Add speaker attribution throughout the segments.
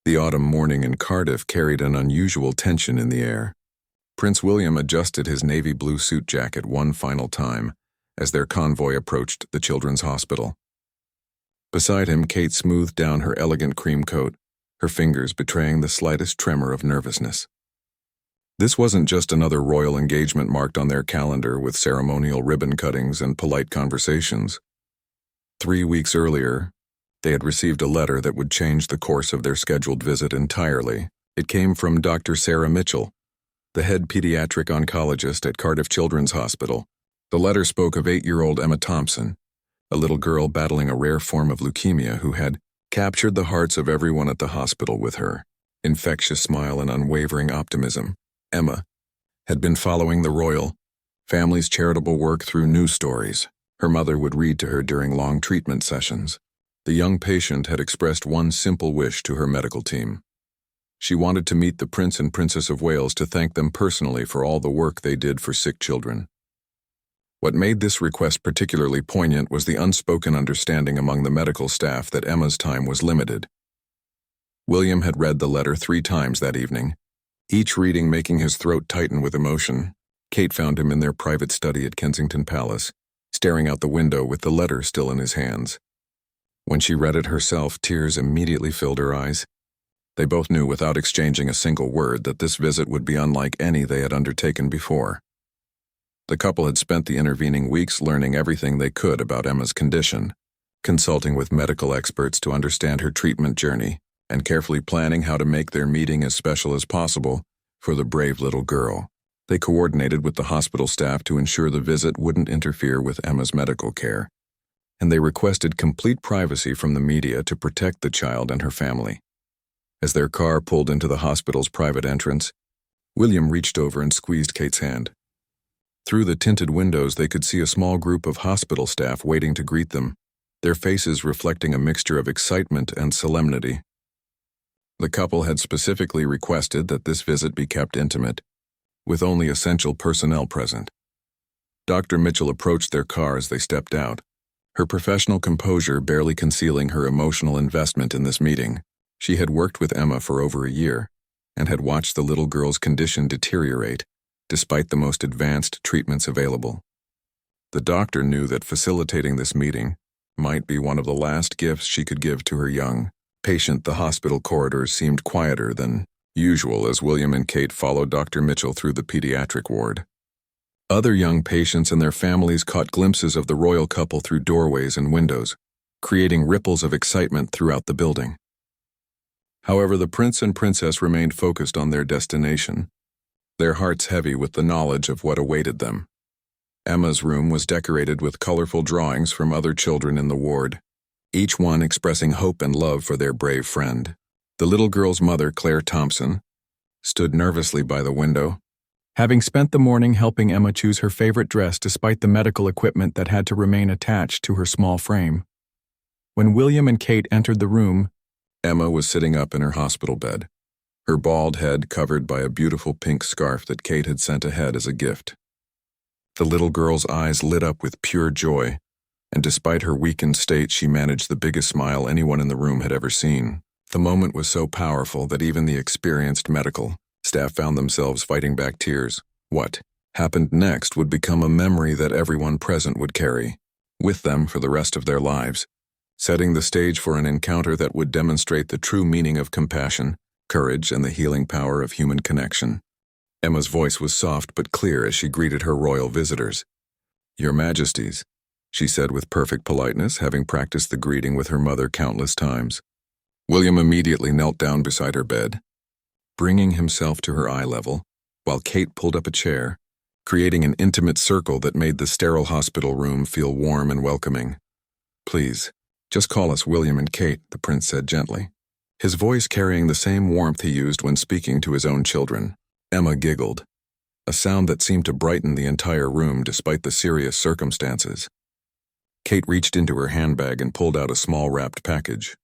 Speaker 1: The autumn morning in Cardiff carried an unusual tension in the air. Prince William adjusted his navy blue suit jacket one final time as their convoy approached the children's hospital. Beside him, Kate smoothed down her elegant cream coat, her fingers betraying the slightest tremor of nervousness. This wasn't just another royal engagement marked on their calendar with ceremonial ribbon cuttings and polite conversations. 3 weeks earlier, they had received a letter that would change the course of their scheduled visit entirely. It came from Dr. Sarah Mitchell, the head pediatric oncologist at Cardiff Children's Hospital. The letter spoke of 8-year-old Emma Thompson, a little girl battling a rare form of leukemia who had captured the hearts of everyone at the hospital with her infectious smile and unwavering optimism. Emma had been following the royal family's charitable work through news stories. Her mother would read to her during long treatment sessions. The young patient had expressed one simple wish to her medical team. She wanted to meet the Prince and Princess of Wales to thank them personally for all the work they did for sick children. What made this request particularly poignant was the unspoken understanding among the medical staff that Emma's time was limited. William had read the letter 3 times that evening, each reading making his throat tighten with emotion. Kate found him in their private study at Kensington Palace, staring out the window with the letter still in his hands. When she read it herself, tears immediately filled her eyes. They both knew without exchanging a single word that this visit would be unlike any they had undertaken before. The couple had spent the intervening weeks learning everything they could about Emma's condition, consulting with medical experts to understand her treatment journey, and carefully planning how to make their meeting as special as possible for the brave little girl. They coordinated with the hospital staff to ensure the visit wouldn't interfere with Emma's medical care, and they requested complete privacy from the media to protect the child and her family. As their car pulled into the hospital's private entrance, William reached over and squeezed Kate's hand. Through the tinted windows, they could see a small group of hospital staff waiting to greet them, their faces reflecting a mixture of excitement and solemnity. The couple had specifically requested that this visit be kept intimate, with only essential personnel present. Dr. Mitchell approached their car as they stepped out, her professional composure barely concealing her emotional investment in this meeting. She had worked with Emma for over a year and had watched the little girl's condition deteriorate, despite the most advanced treatments available. The doctor knew that facilitating this meeting might be one of the last gifts she could give to her young patient. The hospital corridors seemed quieter than usual as William and Kate followed Dr. Mitchell through the pediatric ward. Other young patients and their families caught glimpses of the royal couple through doorways and windows, creating ripples of excitement throughout the building. However, the prince and princess remained focused on their destination, their hearts heavy with the knowledge of what awaited them. Emma's room was decorated with colorful drawings from other children in the ward, each one expressing hope and love for their brave friend. The little girl's mother, Claire Thompson, stood nervously by the window, having spent the morning helping Emma choose her favorite dress despite the medical equipment that had to remain attached to her small frame. When William and Kate entered the room, Emma was sitting up in her hospital bed, her bald head covered by a beautiful pink scarf that Kate had sent ahead as a gift. The little girl's eyes lit up with pure joy, and despite her weakened state, she managed the biggest smile anyone in the room had ever seen. The moment was so powerful that even the experienced medical staff found themselves fighting back tears. What happened next would become a memory that everyone present would carry with them for the rest of their lives, setting the stage for an encounter that would demonstrate the true meaning of compassion, courage, and the healing power of human connection. Emma's voice was soft but clear as she greeted her royal visitors. "Your Majesties," she said with perfect politeness, having practiced the greeting with her mother countless times. William immediately knelt down beside her bed, bringing himself to her eye level, while Kate pulled up a chair, creating an intimate circle that made the sterile hospital room feel warm and welcoming. "Please, just call us William and Kate," the prince said gently, his voice carrying the same warmth he used when speaking to his own children. Emma giggled, a sound that seemed to brighten the entire room despite the serious circumstances. Kate reached into her handbag and pulled out a small wrapped package,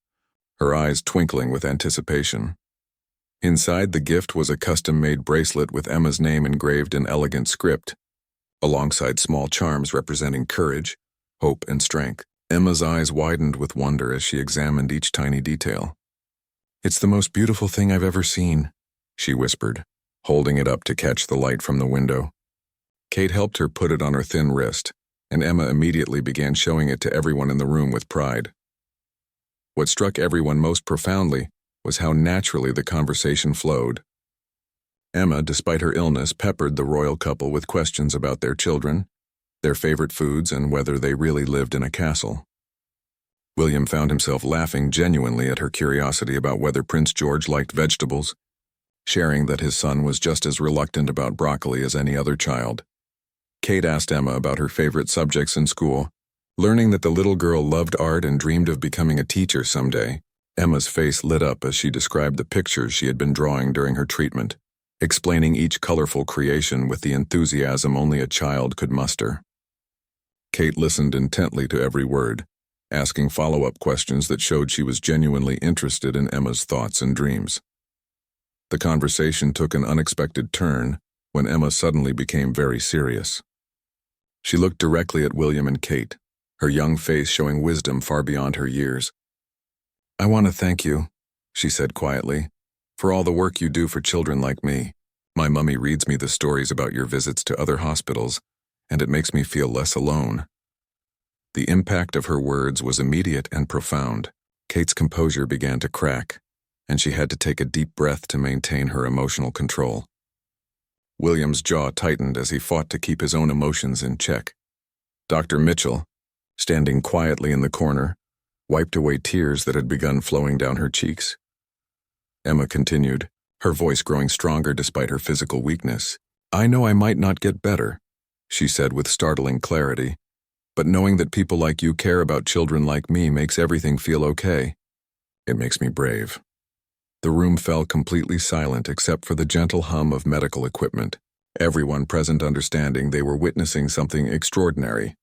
Speaker 1: her eyes twinkling with anticipation. Inside the gift was a custom-made bracelet with Emma's name engraved in elegant script, alongside small charms representing courage, hope, and strength. Emma's eyes widened with wonder as she examined each tiny detail. "It's the most beautiful thing I've ever seen," she whispered, holding it up to catch the light from the window. Kate helped her put it on her thin wrist, and Emma immediately began showing it to everyone in the room with pride. What struck everyone most profoundly was how naturally the conversation flowed. Emma, despite her illness, peppered the royal couple with questions about their children, their favorite foods, and whether they really lived in a castle. William found himself laughing genuinely at her curiosity about whether Prince George liked vegetables, sharing that his son was just as reluctant about broccoli as any other child. Kate asked Emma about her favorite subjects in school, learning that the little girl loved art and dreamed of becoming a teacher someday. Emma's face lit up as she described the pictures she had been drawing during her treatment, explaining each colorful creation with the enthusiasm only a child could muster. Kate listened intently to every word, asking follow-up questions that showed she was genuinely interested in Emma's thoughts and dreams. The conversation took an unexpected turn when Emma suddenly became very serious. She looked directly at William and Kate, her young face showing wisdom far beyond her years. "I want to thank you," she said quietly, "for all the work you do for children like me. My mummy reads me the stories about your visits to other hospitals, and it makes me feel less alone." The impact of her words was immediate and profound. Kate's composure began to crack, and she had to take a deep breath to maintain her emotional control. William's jaw tightened as he fought to keep his own emotions in check. Dr. Mitchell, standing quietly in the corner, wiped away tears that had begun flowing down her cheeks. Emma continued, her voice growing stronger despite her physical weakness. "I know I might not get better," she said with startling clarity, "but knowing that people like you care about children like me makes everything feel okay. It makes me brave." The room fell completely silent except for the gentle hum of medical equipment, everyone present understanding they were witnessing something extraordinary.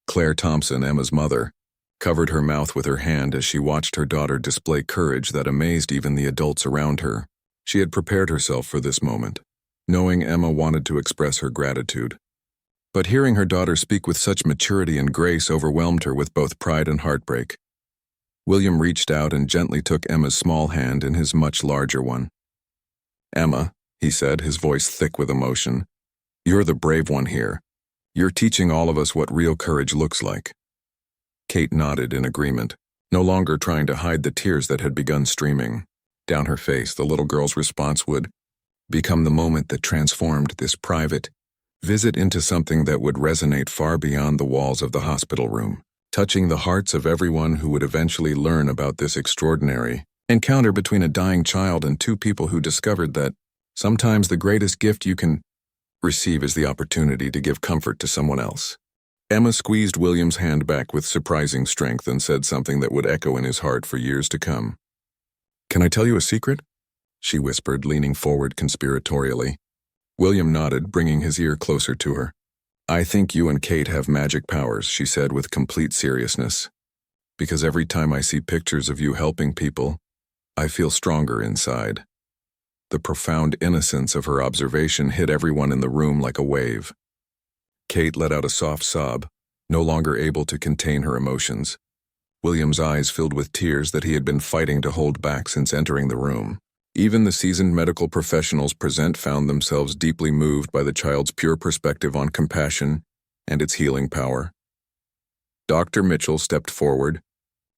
Speaker 1: Claire Thompson, Emma's mother, covered her mouth with her hand as she watched her daughter display courage that amazed even the adults around her. She had prepared herself for this moment, knowing Emma wanted to express her gratitude. But hearing her daughter speak with such maturity and grace overwhelmed her with both pride and heartbreak. William reached out and gently took Emma's small hand in his much larger one. "Emma," he said, his voice thick with emotion, "you're the brave one here. You're teaching all of us what real courage looks like." Kate nodded in agreement, no longer trying to hide the tears that had begun streaming down her face. The little girl's response would become the moment that transformed this private visit into something that would resonate far beyond the walls of the hospital room, touching the hearts of everyone who would eventually learn about this extraordinary encounter between a dying child and two people who discovered that sometimes the greatest gift you can receive is the opportunity to give comfort to someone else. Emma squeezed William's hand back with surprising strength and said something that would echo in his heart for years to come. "Can I tell you a secret?" she whispered, leaning forward conspiratorially. William nodded, bringing his ear closer to her. "I think you and Kate have magic powers," she said with complete seriousness. "Because every time I see pictures of you helping people, I feel stronger inside." The profound innocence of her observation hit everyone in the room like a wave. Kate let out a soft sob, no longer able to contain her emotions. William's eyes filled with tears that he had been fighting to hold back since entering the room. Even the seasoned medical professionals present found themselves deeply moved by the child's pure perspective on compassion and its healing power. Dr. Mitchell stepped forward,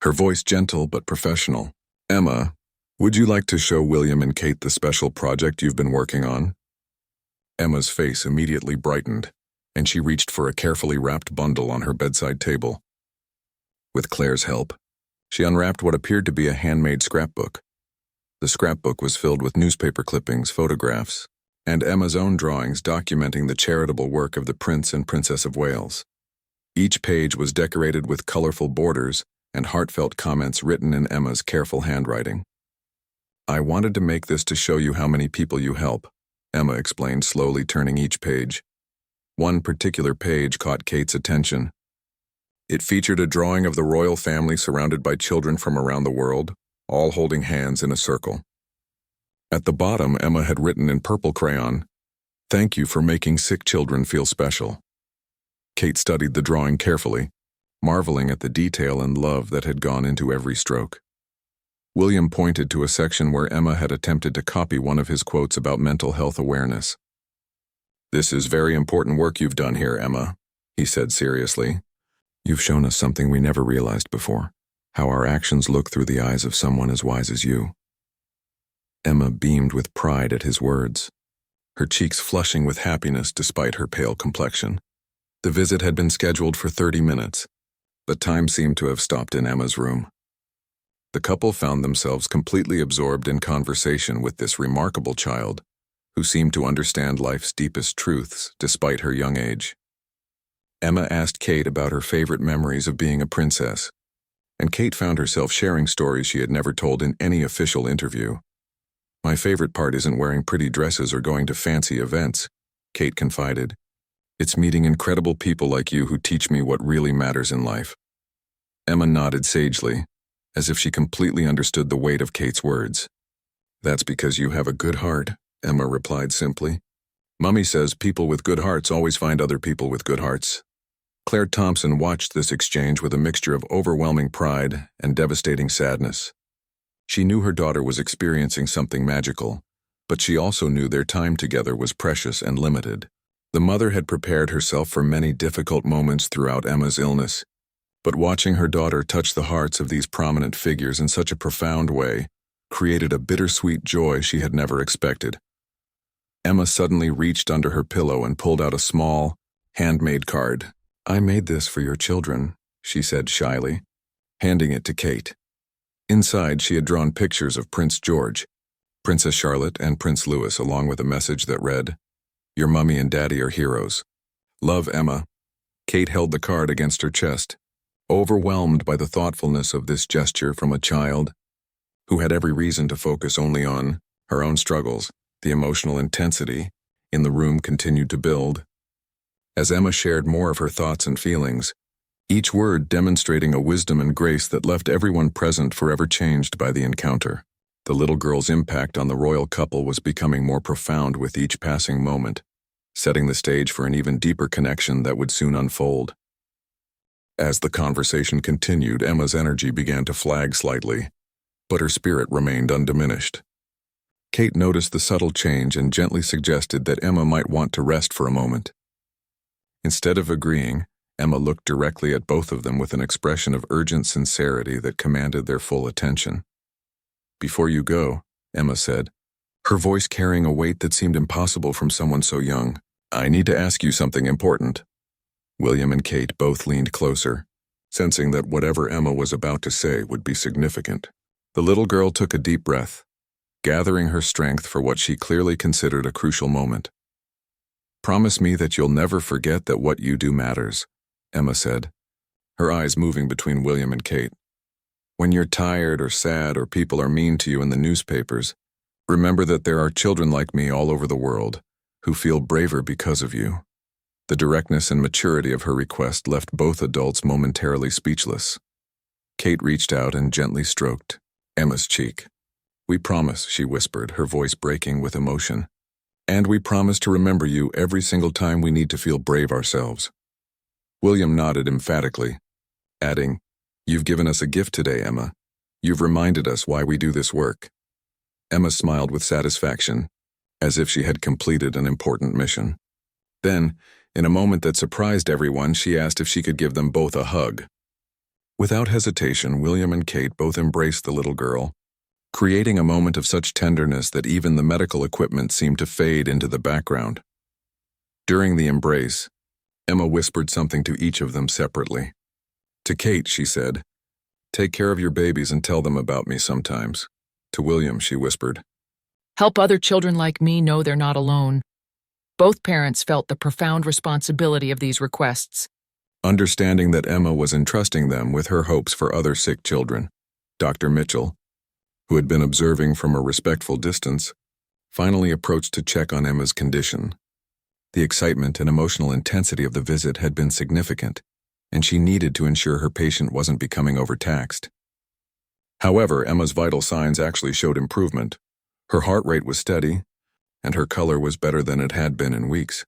Speaker 1: her voice gentle but professional. "Emma, would you like to show William and Kate the special project you've been working on?" Emma's face immediately brightened, and she reached for a carefully wrapped bundle on her bedside table. With Claire's help, she unwrapped what appeared to be a handmade scrapbook. The scrapbook was filled with newspaper clippings, photographs, and Emma's own drawings documenting the charitable work of the Prince and Princess of Wales. Each page was decorated with colorful borders and heartfelt comments written in Emma's careful handwriting. "I wanted to make this to show you how many people you help," Emma explained, slowly turning each page. One particular page caught Kate's attention. It featured a drawing of the royal family surrounded by children from around the world, all holding hands in a circle. At the bottom, Emma had written in purple crayon, "Thank you for making sick children feel special." Kate studied the drawing carefully, marveling at the detail and love that had gone into every stroke. William pointed to a section where Emma had attempted to copy one of his quotes about mental health awareness. "This is very important work you've done here, Emma," he said seriously. "You've shown us something we never realized before, how our actions look through the eyes of someone as wise as you." Emma beamed with pride at his words, her cheeks flushing with happiness despite her pale complexion. The visit had been scheduled for 30 minutes, but time seemed to have stopped in Emma's room. The couple found themselves completely absorbed in conversation with this remarkable child, who seemed to understand life's deepest truths despite her young age. Emma asked Kate about her favorite memories of being a princess, and Kate found herself sharing stories she had never told in any official interview. "My favorite part isn't wearing pretty dresses or going to fancy events," Kate confided. "It's meeting incredible people like you who teach me what really matters in life." Emma nodded sagely, as if she completely understood the weight of Kate's words. "That's because you have a good heart," Emma replied simply. "Mummy says people with good hearts always find other people with good hearts." Claire Thompson watched this exchange with a mixture of overwhelming pride and devastating sadness. She knew her daughter was experiencing something magical, but she also knew their time together was precious and limited. The mother had prepared herself for many difficult moments throughout Emma's illness, but watching her daughter touch the hearts of these prominent figures in such a profound way created a bittersweet joy she had never expected. Emma suddenly reached under her pillow and pulled out a small, handmade card. "I made this for your children," she said shyly, handing it to Kate. Inside, she had drawn pictures of Prince George, Princess Charlotte, and Prince Louis, along with a message that read, "Your mummy and daddy are heroes. Love, Emma." Kate held the card against her chest, overwhelmed by the thoughtfulness of this gesture from a child who had every reason to focus only on her own struggles. The emotional intensity in the room continued to build. As Emma shared more of her thoughts and feelings, each word demonstrating a wisdom and grace that left everyone present forever changed by the encounter. The little girl's impact on the royal couple was becoming more profound with each passing moment, setting the stage for an even deeper connection that would soon unfold. As the conversation continued, Emma's energy began to flag slightly, but her spirit remained undiminished. Kate noticed the subtle change and gently suggested that Emma might want to rest for a moment. Instead of agreeing, Emma looked directly at both of them with an expression of urgent sincerity that commanded their full attention. "Before you go," Emma said, her voice carrying a weight that seemed impossible from someone so young, "I need to ask you something important." William and Kate both leaned closer, sensing that whatever Emma was about to say would be significant. The little girl took a deep breath, gathering her strength for what she clearly considered a crucial moment. "Promise me that you'll never forget that what you do matters," Emma said, her eyes moving between William and Kate. "When you're tired or sad or people are mean to you in the newspapers, remember that there are children like me all over the world who feel braver because of you." The directness and maturity of her request left both adults momentarily speechless. Kate reached out and gently stroked Emma's cheek. "We promise," she whispered, her voice breaking with emotion. "And we promise to remember you every single time we need to feel brave ourselves." William nodded emphatically, adding, "You've given us a gift today, Emma. You've reminded us why we do this work." Emma smiled with satisfaction, as if she had completed an important mission. Then, in a moment that surprised everyone, she asked if she could give them both a hug. Without hesitation, William and Kate both embraced the little girl, creating a moment of such tenderness that even the medical equipment seemed to fade into the background. During the embrace, Emma whispered something to each of them separately. To Kate, she said, "Take care of your babies and tell them about me sometimes." To William, she whispered,
Speaker 2: "Help other children like me know they're not alone." Both parents felt the profound responsibility of these requests,
Speaker 1: understanding that Emma was entrusting them with her hopes for other sick children. Dr. Mitchell, who had been observing from a respectful distance, finally approached to check on Emma's condition. The excitement and emotional intensity of the visit had been significant, and she needed to ensure her patient wasn't becoming overtaxed. However, Emma's vital signs actually showed improvement. Her heart rate was steady, and her color was better than it had been in weeks.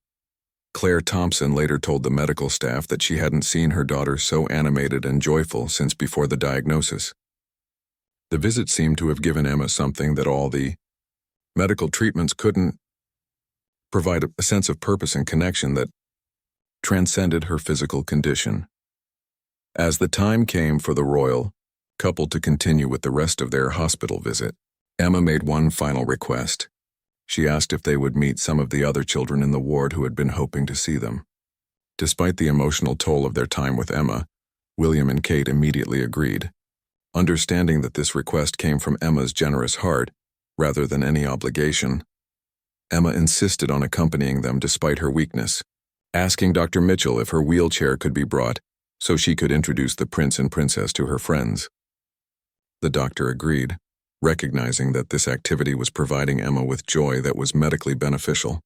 Speaker 1: Claire Thompson later told the medical staff that she hadn't seen her daughter so animated and joyful since before the diagnosis. The visit seemed to have given Emma something that all the medical treatments couldn't: provide a sense of purpose and connection that transcended her physical condition. As the time came for the royal couple to continue with the rest of their hospital visit, Emma made one final request. She asked if they would meet some of the other children in the ward who had been hoping to see them. Despite the emotional toll of their time with Emma, William and Kate immediately agreed, understanding that this request came from Emma's generous heart rather than any obligation. Emma insisted on accompanying them despite her weakness, asking Dr. Mitchell if her wheelchair could be brought so she could introduce the prince and princess to her friends. The doctor agreed, recognizing that this activity was providing Emma with joy that was medically beneficial.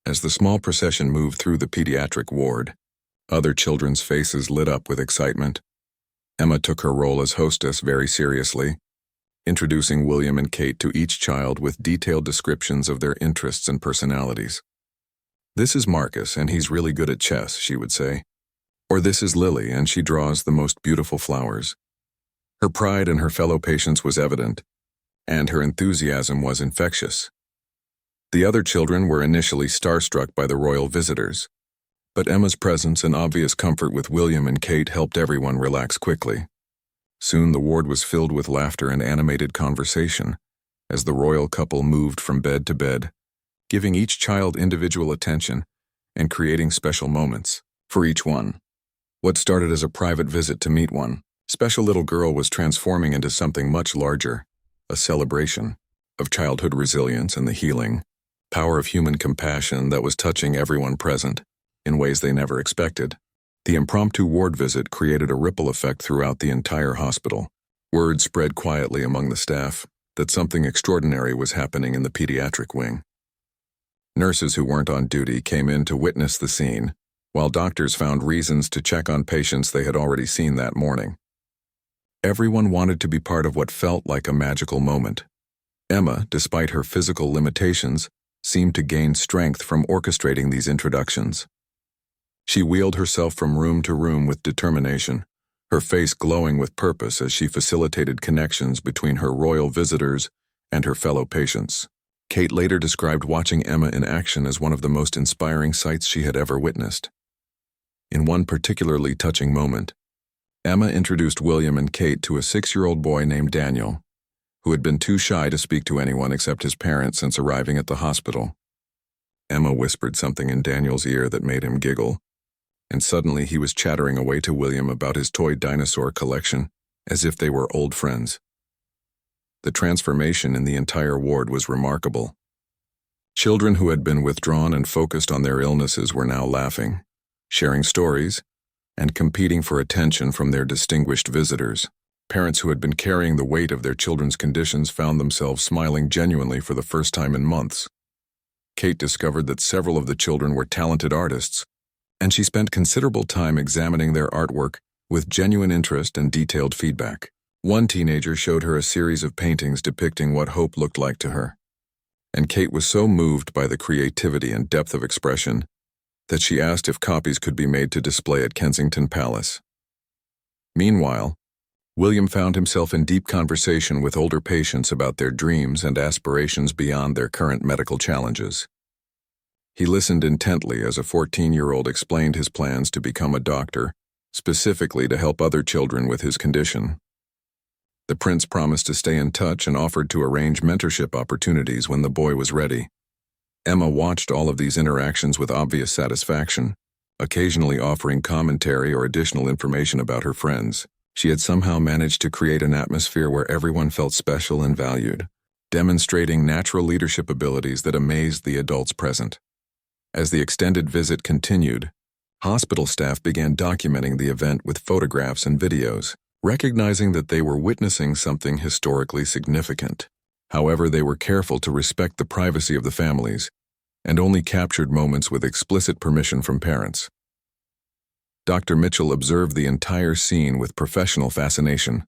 Speaker 1: As the small procession moved through the pediatric ward, other children's faces lit up with excitement. Emma took her role as hostess very seriously, introducing William and Kate to each child with detailed descriptions of their interests and personalities. "This is Marcus, and he's really good at chess," she would say. Or, "This is Lily, and she draws the most beautiful flowers." Her pride in her fellow patients was evident, and her enthusiasm was infectious. The other children were initially starstruck by the royal visitors, but Emma's presence and obvious comfort with William and Kate helped everyone relax quickly. Soon the ward was filled with laughter and animated conversation as the royal couple moved from bed to bed, giving each child individual attention and creating special moments for each one. What started as a private visit to meet one special little girl was transforming into something much larger, a celebration of childhood resilience and the healing power of human compassion that was touching everyone present in ways they never expected. The impromptu ward visit created a ripple effect throughout the entire hospital. Word spread quietly among the staff that something extraordinary was happening in the pediatric wing. Nurses who weren't on duty came in to witness the scene, while doctors found reasons to check on patients they had already seen that morning. Everyone wanted to be part of what felt like a magical moment. Emma, despite her physical limitations, seemed to gain strength from orchestrating these introductions. She wheeled herself from room to room with determination, her face glowing with purpose as she facilitated connections between her royal visitors and her fellow patients. Kate later described watching Emma in action as one of the most inspiring sights she had ever witnessed. In one particularly touching moment, Emma introduced William and Kate to a 6-year-old boy named Daniel, who had been too shy to speak to anyone except his parents since arriving at the hospital. Emma whispered something in Daniel's ear that made him giggle, and suddenly he was chattering away to William about his toy dinosaur collection, as if they were old friends. The transformation in the entire ward was remarkable. Children who had been withdrawn and focused on their illnesses were now laughing, sharing stories, and competing for attention from their distinguished visitors. Parents who had been carrying the weight of their children's conditions found themselves smiling genuinely for the first time in months. Kate discovered that several of the children were talented artists, and she spent considerable time examining their artwork with genuine interest and detailed feedback. One teenager showed her a series of paintings depicting what hope looked like to her, and Kate was so moved by the creativity and depth of expression that she asked if copies could be made to display at Kensington Palace. Meanwhile, William found himself in deep conversation with older patients about their dreams and aspirations beyond their current medical challenges. He listened intently as a 14-year-old explained his plans to become a doctor, specifically to help other children with his condition. The prince promised to stay in touch and offered to arrange mentorship opportunities when the boy was ready. Emma watched all of these interactions with obvious satisfaction, occasionally offering commentary or additional information about her friends. She had somehow managed to create an atmosphere where everyone felt special and valued, demonstrating natural leadership abilities that amazed the adults present. As the extended visit continued, hospital staff began documenting the event with photographs and videos, recognizing that they were witnessing something historically significant. However, they were careful to respect the privacy of the families and only captured moments with explicit permission from parents. Dr. Mitchell observed the entire scene with professional fascination,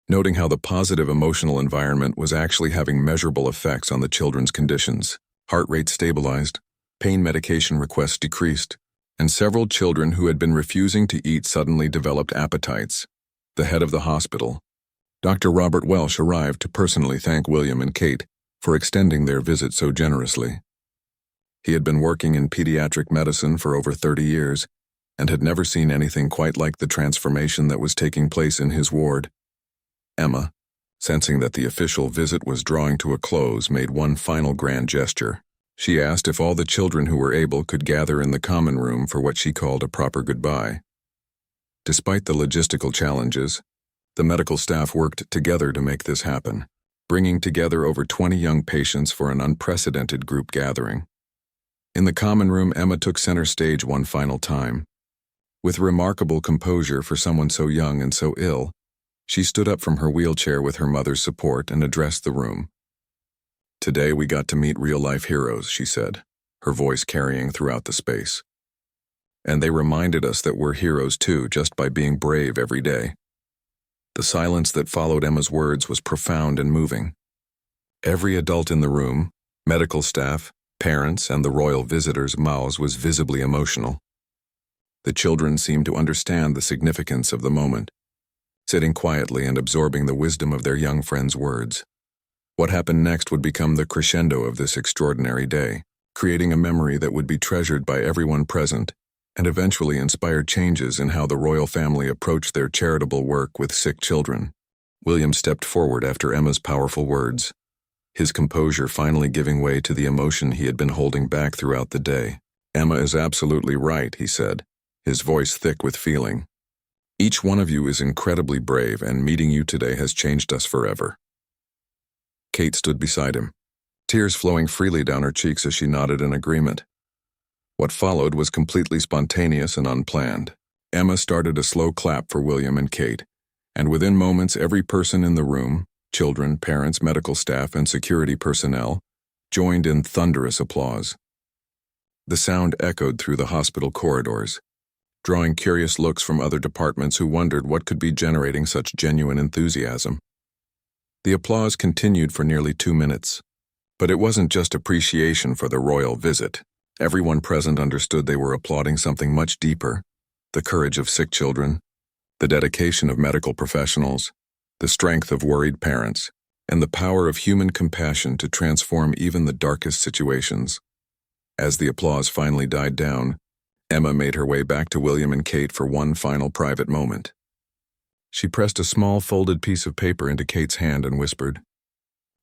Speaker 1: noting how the positive emotional environment was actually having measurable effects on the children's conditions. Heart rate stabilized, pain medication requests decreased, and several children who had been refusing to eat suddenly developed appetites. The head of the hospital, Dr. Robert Welsh arrived to personally thank William and Kate for extending their visit so generously. He had been working in pediatric medicine for over 30 years and had never seen anything quite like the transformation that was taking place in his ward. Emma, sensing that the official visit was drawing to a close, made one final grand gesture. She asked if all the children who were able could gather in the common room for what she called a proper goodbye. Despite the logistical challenges, the medical staff worked together to make this happen, bringing together over 20 young patients for an unprecedented group gathering. In the common room, Emma took center stage one final time. With remarkable composure for someone so young and so ill, she stood up from her wheelchair with her mother's support and addressed the room. "Today we got to meet real-life heroes," she said, her voice carrying throughout the space. "And they reminded us that we're heroes too, just by being brave every day." The silence that followed Emma's words was profound and moving. Every adult in the room, medical staff, parents, and the royal visitors' mouths was visibly emotional. The children seemed to understand the significance of the moment, sitting quietly and absorbing the wisdom of their young friend's words. What happened next would become the crescendo of this extraordinary day, creating a memory that would be treasured by everyone present and eventually inspired changes in how the royal family approached their charitable work with sick children. William stepped forward after Emma's powerful words, his composure finally giving way to the emotion he had been holding back throughout the day. "Emma is absolutely right," he said, his voice thick with feeling. "Each one of you is incredibly brave, and meeting you today has changed us forever." Kate stood beside him, tears flowing freely down her cheeks as she nodded in agreement. What followed was completely spontaneous and unplanned. Emma started a slow clap for William and Kate, and within moments every person in the room, children, parents, medical staff, and security personnel, joined in thunderous applause. The sound echoed through the hospital corridors, drawing curious looks from other departments who wondered what could be generating such genuine enthusiasm. The applause continued for nearly 2 minutes, but it wasn't just appreciation for the royal visit. Everyone present understood they were applauding something much deeper: the courage of sick children, the dedication of medical professionals, the strength of worried parents, and the power of human compassion to transform even the darkest situations. As the applause finally died down, Emma made her way back to William and Kate for one final private moment. She pressed a small folded piece of paper into Kate's hand and whispered,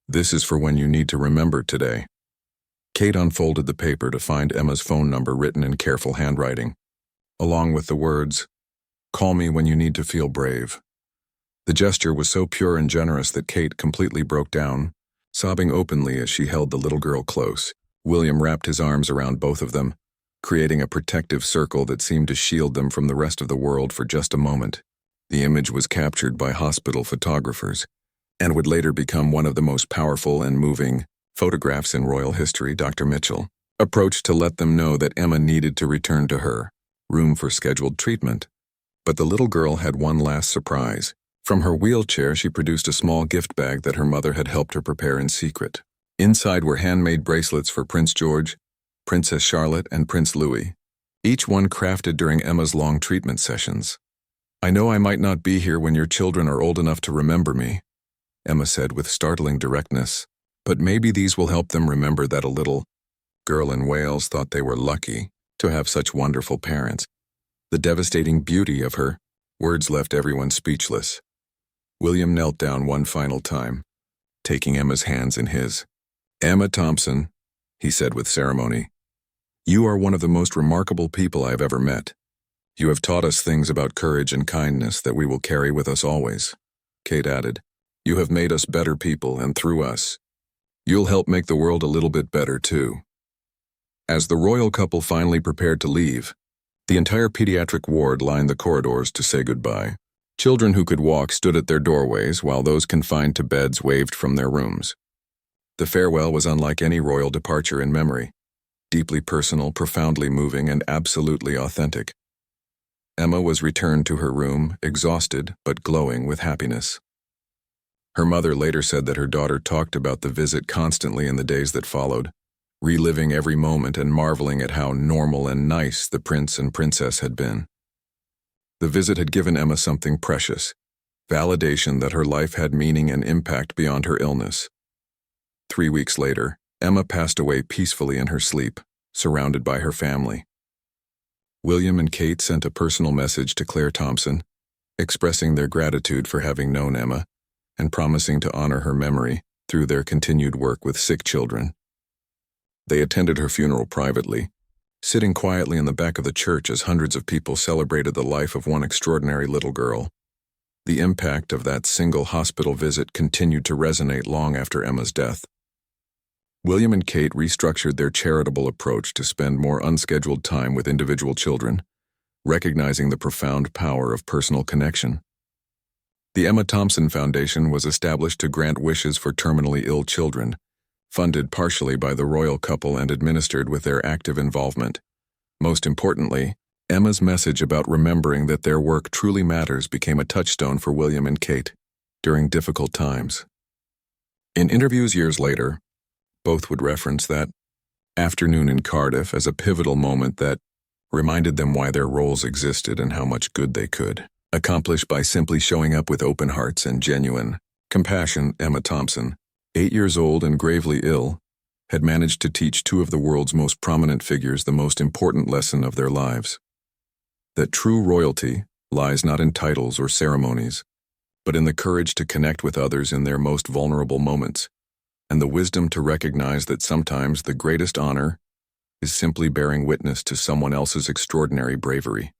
Speaker 1: "This is for when you need to remember today." Kate unfolded the paper to find Emma's phone number written in careful handwriting, along with the words, "Call me when you need to feel brave." The gesture was so pure and generous that Kate completely broke down, sobbing openly as she held the little girl close. William wrapped his arms around both of them, creating a protective circle that seemed to shield them from the rest of the world for just a moment. The image was captured by hospital photographers and would later become one of the most powerful and moving photographs in royal history. Dr. Mitchell approached to let them know that Emma needed to return to her room for scheduled treatment. But the little girl had one last surprise. From her wheelchair, she produced a small gift bag that her mother had helped her prepare in secret. Inside were handmade bracelets for Prince George, Princess Charlotte, and Prince Louis, each one crafted during Emma's long treatment sessions. "I know I might not be here when your children are old enough to remember me," Emma said with startling directness, "but maybe these will help them remember that a little girl in Wales thought they were lucky to have such wonderful parents." The devastating beauty of her words left everyone speechless. William knelt down one final time, taking Emma's hands in his. "Emma Thompson," he said with ceremony, "you are one of the most remarkable people I have ever met. You have taught us things about courage and kindness that we will carry with us always." Kate added, "You have made us better people, and through us, you'll help make the world a little bit better too." As the royal couple finally prepared to leave, the entire pediatric ward lined the corridors to say goodbye. Children who could walk stood at their doorways, while those confined to beds waved from their rooms. The farewell was unlike any royal departure in memory, deeply personal, profoundly moving, and absolutely authentic. Emma was returned to her room, exhausted but glowing with happiness. Her mother later said that her daughter talked about the visit constantly in the days that followed, reliving every moment and marveling at how normal and nice the prince and princess had been. The visit had given Emma something precious, validation that her life had meaning and impact beyond her illness. 3 weeks later, Emma passed away peacefully in her sleep, surrounded by her family. William and Kate sent a personal message to Claire Thompson, expressing their gratitude for having known Emma and promising to honor her memory through their continued work with sick children. They attended her funeral privately, sitting quietly in the back of the church as hundreds of people celebrated the life of one extraordinary little girl. The impact of that single hospital visit continued to resonate long after Emma's death. William and Kate restructured their charitable approach to spend more unscheduled time with individual children, recognizing the profound power of personal connection. The Emma Thompson Foundation was established to grant wishes for terminally ill children, funded partially by the royal couple and administered with their active involvement. Most importantly, Emma's message about remembering that their work truly matters became a touchstone for William and Kate during difficult times. In interviews years later, both would reference that afternoon in Cardiff as a pivotal moment that reminded them why their roles existed and how much good they could accomplish by simply showing up with open hearts and genuine compassion. Emma Thompson, 8 years old and gravely ill, had managed to teach two of the world's most prominent figures the most important lesson of their lives: that true royalty lies not in titles or ceremonies, but in the courage to connect with others in their most vulnerable moments, and the wisdom to recognize that sometimes the greatest honor is simply bearing witness to someone else's extraordinary bravery.